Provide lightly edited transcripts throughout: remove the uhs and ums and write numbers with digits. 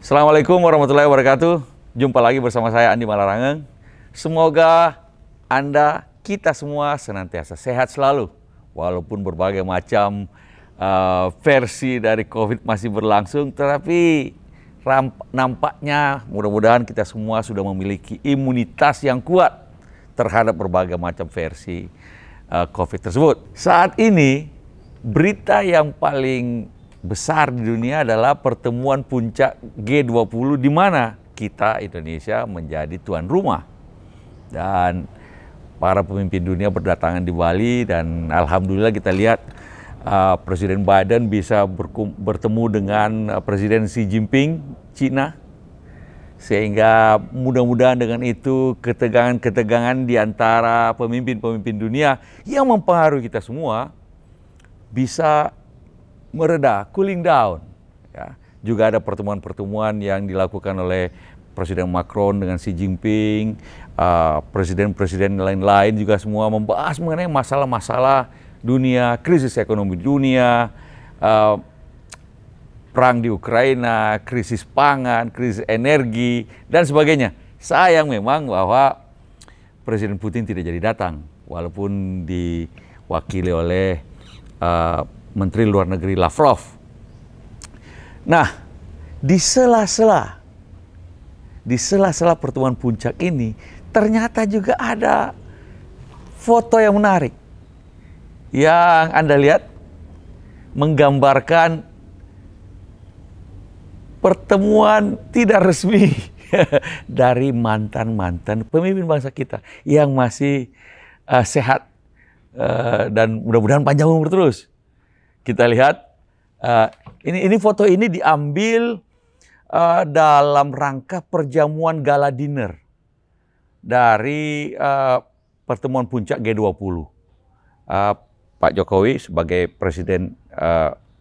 Assalamualaikum warahmatullahi wabarakatuh. Jumpa lagi bersama saya Andi Malarangeng. Semoga Anda, kita semua senantiasa sehat selalu. Walaupun berbagai macam versi dari COVID masih berlangsung, tetapi nampaknya mudah-mudahan kita semua sudah memiliki imunitas yang kuat terhadap berbagai macam versi COVID tersebut. Saat ini, berita yang paling besar di dunia adalah pertemuan puncak G20 di mana kita Indonesia menjadi tuan rumah. Dan para pemimpin dunia berdatangan di Bali dan alhamdulillah kita lihat Presiden Biden bisa bertemu dengan Presiden Xi Jinping Cina. Sehingga mudah-mudahan dengan itu ketegangan-ketegangan di antara pemimpin-pemimpin dunia yang mempengaruhi kita semua bisa mereda, cooling down. Ya. Juga ada pertemuan-pertemuan yang dilakukan oleh Presiden Macron dengan Xi Jinping, presiden-presiden lain-lain juga semua membahas mengenai masalah-masalah dunia, krisis ekonomi dunia, perang di Ukraina, krisis pangan, krisis energi, dan sebagainya. Sayang memang bahwa Presiden Putin tidak jadi datang, walaupun diwakili oleh Menteri Luar Negeri Lavrov. Nah, di sela-sela pertemuan puncak ini, ternyata juga ada foto yang menarik. Yang Anda lihat menggambarkan pertemuan tidak resmi dari mantan-mantan pemimpin bangsa kita yang masih sehat dan mudah-mudahan panjang umur terus. Kita lihat, ini foto ini diambil dalam rangka perjamuan gala dinner dari pertemuan puncak G20. Pak Jokowi sebagai Presiden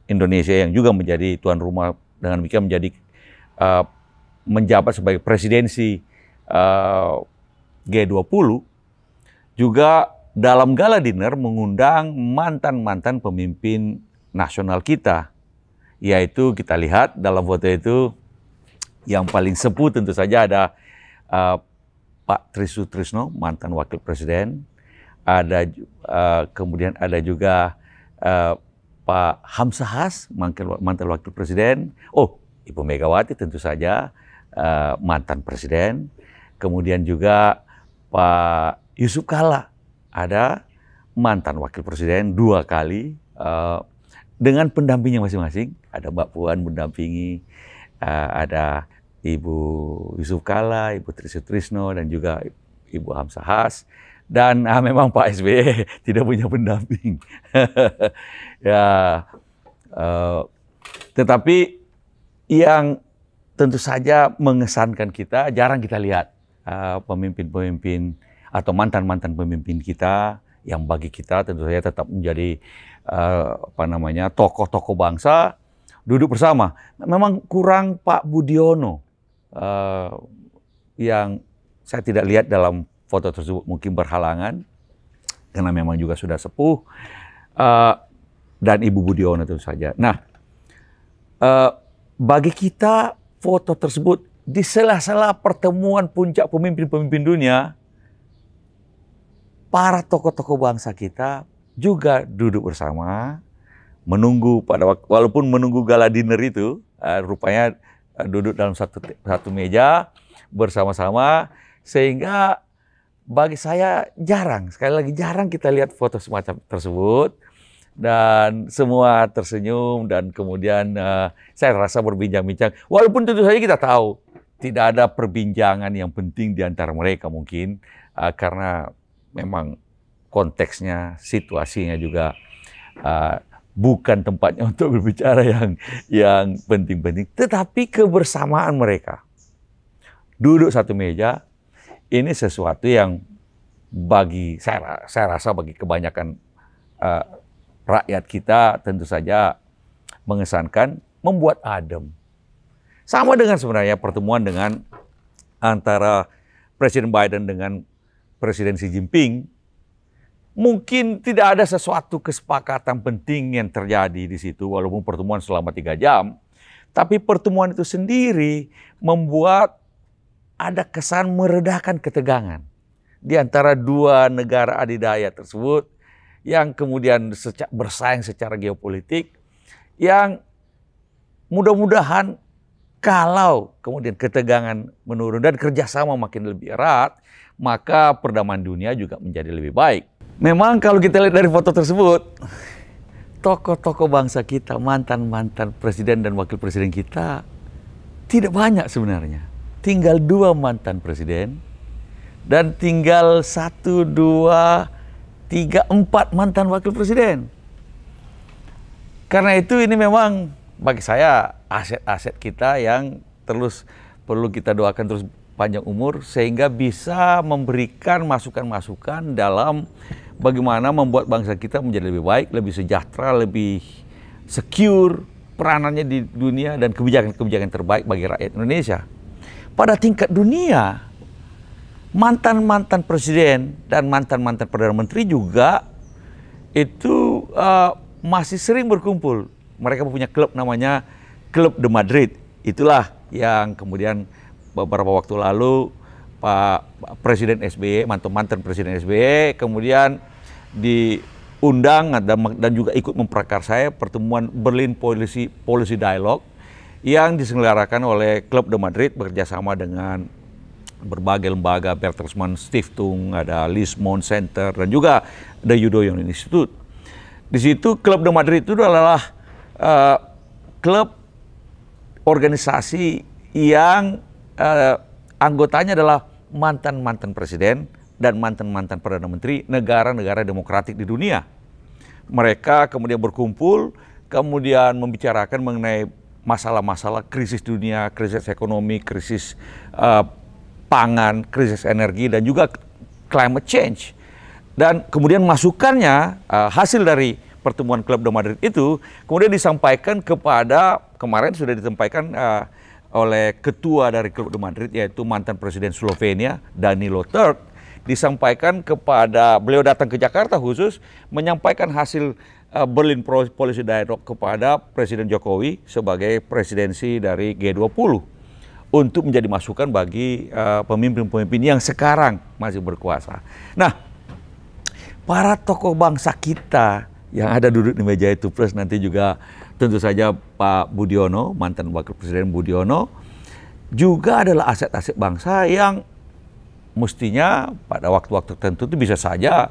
Indonesia yang juga menjadi tuan rumah, dengan demikian menjabat sebagai presidensi G20, juga dalam gala dinner mengundang mantan-mantan pemimpin nasional kita, yaitu kita lihat dalam foto itu yang paling sepuh tentu saja ada Pak Tri Sutrisno, mantan wakil presiden, ada kemudian ada juga Pak Hamzahas, mantan wakil presiden, Ibu Megawati tentu saja mantan presiden, kemudian juga Pak Yusuf Kalla, ada mantan wakil presiden 2 kali, dengan pendampingnya masing-masing. Ada Mbak Puan mendampingi, ada Ibu Yusuf Kalla, Ibu Tri Sutrisno, dan juga Ibu Hamzahas. Dan memang Pak SBY tidak punya pendamping. Tetapi yang tentu saja mengesankan kita, jarang kita lihat pemimpin-pemimpin atau mantan-mantan pemimpin kita yang bagi kita tentu saja tetap menjadi tokoh-tokoh bangsa duduk bersama. Memang kurang Pak Budiono yang saya tidak lihat dalam foto tersebut, mungkin berhalangan karena memang juga sudah sepuh, dan Ibu Budiono tentu saja. Nah, bagi kita foto tersebut di sela-sela pertemuan puncak pemimpin-pemimpin dunia, para tokoh-tokoh bangsa kita juga duduk bersama, menunggu walaupun menunggu gala dinner itu, rupanya duduk dalam satu meja bersama-sama, sehingga bagi saya sekali lagi jarang kita lihat foto semacam tersebut, dan semua tersenyum dan kemudian saya rasa berbincang-bincang, walaupun tentu saja kita tahu tidak ada perbincangan yang penting di antara mereka mungkin, karena memang konteksnya, situasinya juga bukan tempatnya untuk berbicara yang penting-penting. Tetapi kebersamaan mereka, duduk satu meja, ini sesuatu yang bagi saya rasa bagi kebanyakan rakyat kita tentu saja mengesankan, membuat adem. Sama dengan sebenarnya pertemuan dengan antara Presiden Biden dengan Presiden Xi Jinping. Mungkin tidak ada sesuatu kesepakatan penting yang terjadi di situ, walaupun pertemuan selama 3 jam. Tapi pertemuan itu sendiri membuat ada kesan meredakan ketegangan di antara dua negara adidaya tersebut yang kemudian bersaing secara geopolitik, yang mudah-mudahan kalau kemudian ketegangan menurun dan kerjasama makin lebih erat, maka perdamaian dunia juga menjadi lebih baik. Memang kalau kita lihat dari foto tersebut, tokoh-tokoh bangsa kita, mantan-mantan presiden dan wakil presiden kita tidak banyak sebenarnya. Tinggal 2 mantan presiden dan tinggal 1, 2, 3, 4 mantan wakil presiden. Karena itu ini memang bagi saya aset-aset kita yang terus perlu kita doakan terus panjang umur sehingga bisa memberikan masukan-masukan dalam bagaimana membuat bangsa kita menjadi lebih baik, lebih sejahtera, lebih secure peranannya di dunia dan kebijakan-kebijakan terbaik bagi rakyat Indonesia. Pada tingkat dunia, mantan-mantan presiden dan mantan-mantan perdana menteri juga itu masih sering berkumpul. Mereka punya klub namanya Club de Madrid. Itulah yang kemudian beberapa waktu lalu Pak Presiden SBY, mantan Presiden SBY, kemudian diundang dan juga ikut memprakarsai pertemuan Berlin Policy Dialogue yang diselenggarakan oleh Club de Madrid bekerjasama dengan berbagai lembaga, Bertelsmann Stiftung, ada Lismon Center, dan juga ada Yudhoyono Institute. Di situ Club de Madrid itu adalah klub organisasi yang anggotanya adalah mantan-mantan presiden dan mantan-mantan perdana menteri negara-negara demokratik di dunia. Mereka kemudian berkumpul, kemudian membicarakan mengenai masalah-masalah krisis dunia, krisis ekonomi, krisis pangan, krisis energi, dan juga climate change. Dan kemudian masukannya, hasil dari pertemuan Club de Madrid itu kemudian disampaikan kepada, kemarin sudah disampaikan oleh ketua dari Club de Madrid, yaitu mantan Presiden Slovenia, Danilo Turk, disampaikan kepada, beliau datang ke Jakarta khusus, menyampaikan hasil Berlin Policy Dialogue kepada Presiden Jokowi sebagai presidensi dari G20 untuk menjadi masukan bagi pemimpin-pemimpin yang sekarang masih berkuasa. Nah, para tokoh bangsa kita yang ada duduk di meja itu, plus nanti juga tentu saja Pak Budiono, mantan Wakil Presiden Budiono, juga adalah aset-aset bangsa yang mestinya pada waktu-waktu tertentu itu bisa saja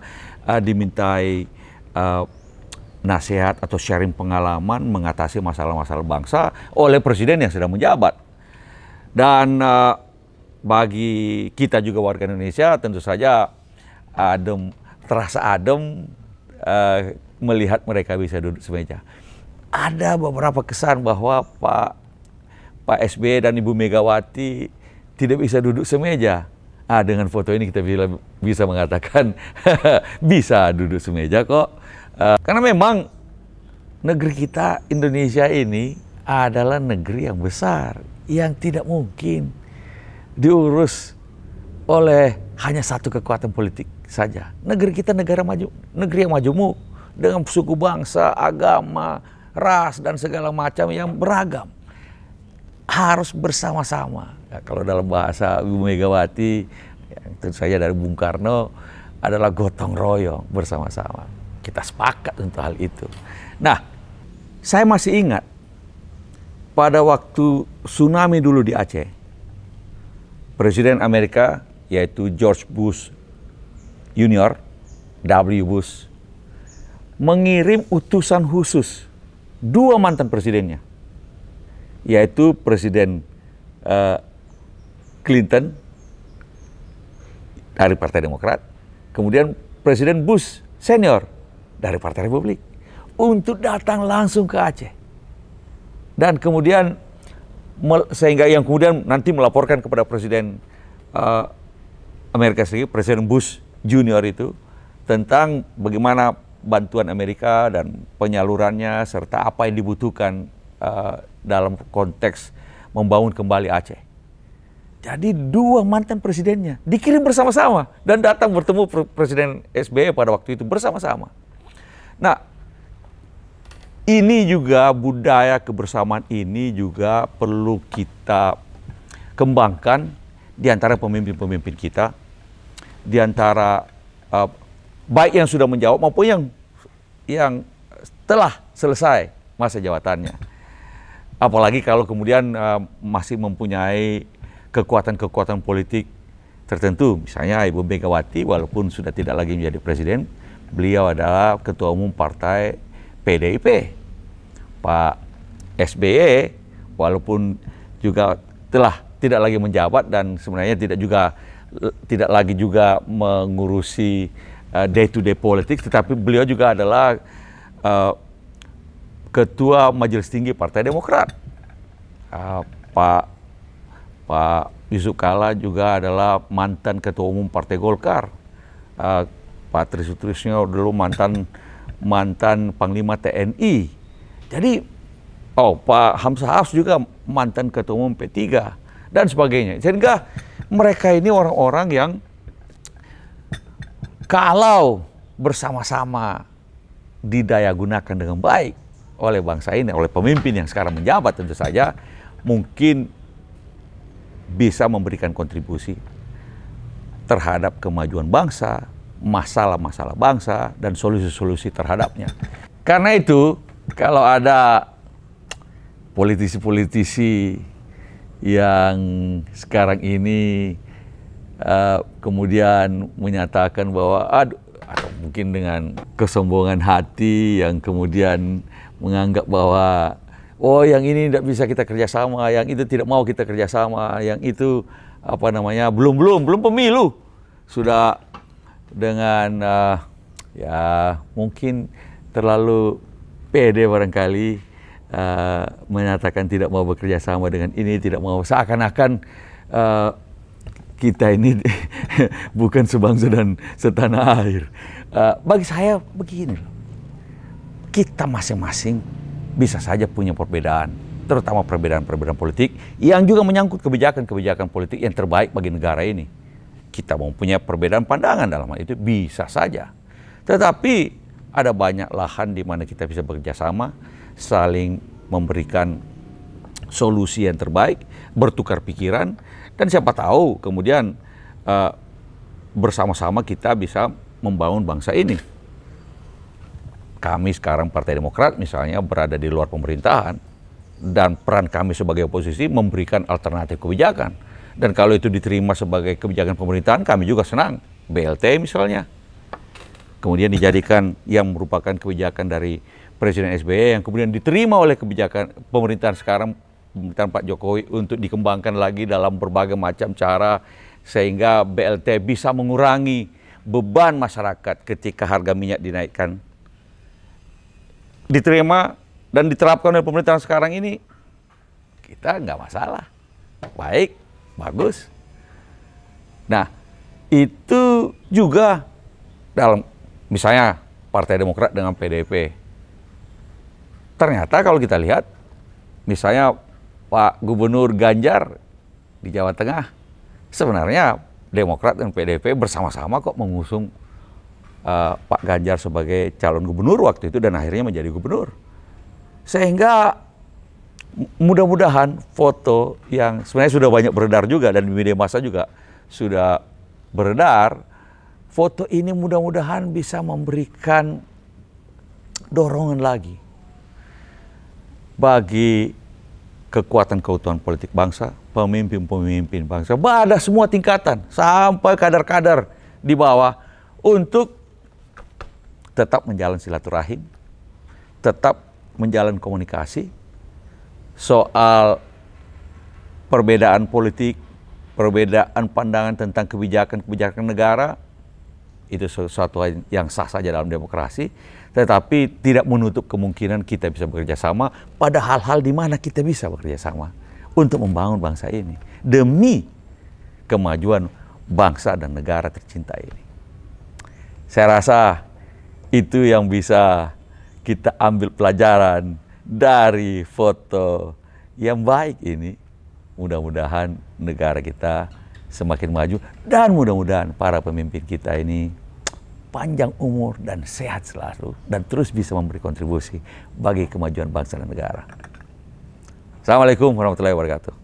dimintai nasihat atau sharing pengalaman mengatasi masalah-masalah bangsa oleh presiden yang sedang menjabat. Dan bagi kita juga warga Indonesia tentu saja terasa adem melihat mereka bisa duduk semeja. Ada beberapa kesan bahwa Pak SBY dan Ibu Megawati tidak bisa duduk semeja. Dengan foto ini kita bisa mengatakan bisa duduk semeja kok. Karena memang negeri kita Indonesia ini adalah negeri yang besar, yang tidak mungkin diurus oleh hanya satu kekuatan politik saja. Negeri kita negara maju, negeri yang majemuk dengan suku bangsa, agama, ras dan segala macam yang beragam. Harus bersama-sama. Ya, kalau dalam bahasa Ibu Megawati, yang tentu saja dari Bung Karno, adalah gotong royong bersama-sama. Kita sepakat untuk hal itu. Nah, saya masih ingat pada waktu tsunami dulu di Aceh, Presiden Amerika yaitu George Bush Junior, W. Bush, mengirim utusan khusus 2 mantan presidennya, yaitu Presiden Clinton dari Partai Demokrat, kemudian Presiden Bush Senior dari Partai Republik, untuk datang langsung ke Aceh. Dan kemudian sehingga yang kemudian nanti melaporkan kepada Presiden Amerika Serikat, Presiden Bush Junior itu, tentang bagaimana bantuan Amerika dan penyalurannya serta apa yang dibutuhkan dalam konteks membangun kembali Aceh. Jadi 2 mantan presidennya dikirim bersama-sama dan datang bertemu Presiden SBY pada waktu itu bersama-sama. Nah, ini juga budaya kebersamaan ini juga perlu kita kembangkan di antara pemimpin-pemimpin kita, di antara baik yang sudah menjawab maupun yang telah selesai masa jabatannya. Apalagi kalau kemudian masih mempunyai kekuatan-kekuatan politik tertentu. Misalnya Ibu Megawati walaupun sudah tidak lagi menjadi presiden, beliau adalah ketua umum partai PDIP. Pak SBY walaupun juga telah tidak lagi menjabat dan sebenarnya tidak lagi juga mengurusi day to day politik, tetapi beliau juga adalah Ketua Majelis Tinggi Partai Demokrat. Pak Yusuf Kalla juga adalah mantan Ketua Umum Partai Golkar. Pak Tri Sutrisno dulu mantan Panglima TNI. Jadi, Pak Hamzah Hafs juga mantan Ketua Umum P3 dan sebagainya. Sehingga mereka ini orang-orang yang kalau bersama-sama didaya gunakan dengan baik oleh bangsa ini, oleh pemimpin yang sekarang menjabat tentu saja, mungkin bisa memberikan kontribusi terhadap kemajuan bangsa, masalah-masalah bangsa, dan solusi-solusi terhadapnya. Karena itu, kalau ada politisi-politisi yang sekarang ini kemudian menyatakan bahwa atau mungkin dengan kesombongan hati yang kemudian menganggap bahwa yang ini tidak bisa kita kerjasama, yang itu tidak mau kita kerjasama, yang itu belum pemilu sudah dengan mungkin terlalu pede barangkali menyatakan tidak mau bekerja sama dengan ini, tidak mau, seakan-akan kita ini bukan sebangsa dan setanah air. Bagi saya begini loh, kita masing-masing bisa saja punya perbedaan, terutama perbedaan politik yang juga menyangkut kebijakan politik yang terbaik bagi negara ini. Kita mau punya perbedaan pandangan dalam hal itu bisa saja. Tetapi ada banyak lahan di mana kita bisa bekerja sama, saling memberikan solusi yang terbaik, bertukar pikiran, dan siapa tahu kemudian bersama-sama kita bisa membangun bangsa ini. Kami sekarang Partai Demokrat misalnya berada di luar pemerintahan, dan peran kami sebagai oposisi memberikan alternatif kebijakan. Dan kalau itu diterima sebagai kebijakan pemerintahan, kami juga senang. BLT misalnya, kemudian dijadikan yang merupakan kebijakan dari Presiden SBY yang kemudian diterima oleh kebijakan pemerintahan sekarang, pemerintahan Pak Jokowi, untuk dikembangkan lagi dalam berbagai macam cara, sehingga BLT bisa mengurangi beban masyarakat ketika harga minyak dinaikkan. Diterima dan diterapkan oleh pemerintahan sekarang ini, kita nggak masalah. Baik, bagus. Nah, itu juga dalam misalnya Partai Demokrat dengan PDIP. Ternyata kalau kita lihat, misalnya Pak Gubernur Ganjar di Jawa Tengah, sebenarnya Demokrat dan PDIP bersama-sama kok mengusung Pak Ganjar sebagai calon gubernur waktu itu, dan akhirnya menjadi gubernur. Sehingga mudah-mudahan foto yang sebenarnya sudah banyak beredar juga dan di media massa juga sudah beredar, foto ini mudah-mudahan bisa memberikan dorongan lagi bagi kekuatan-kekuatan politik bangsa, pemimpin-pemimpin bangsa, pada semua tingkatan sampai kadar-kadar di bawah, untuk tetap menjalin silaturahim, tetap menjalin komunikasi soal perbedaan politik, perbedaan pandangan tentang kebijakan negara. Itu sesuatu yang sah saja dalam demokrasi, tetapi tidak menutup kemungkinan kita bisa bekerja sama pada hal-hal di mana kita bisa bekerja sama untuk membangun bangsa ini demi kemajuan bangsa dan negara tercinta ini. Saya rasa itu yang bisa kita ambil pelajaran dari foto yang baik ini. Mudah-mudahan negara kita semakin maju, dan mudah-mudahan para pemimpin kita ini panjang umur dan sehat selalu, dan terus bisa memberi kontribusi bagi kemajuan bangsa dan negara. Assalamualaikum warahmatullahi wabarakatuh.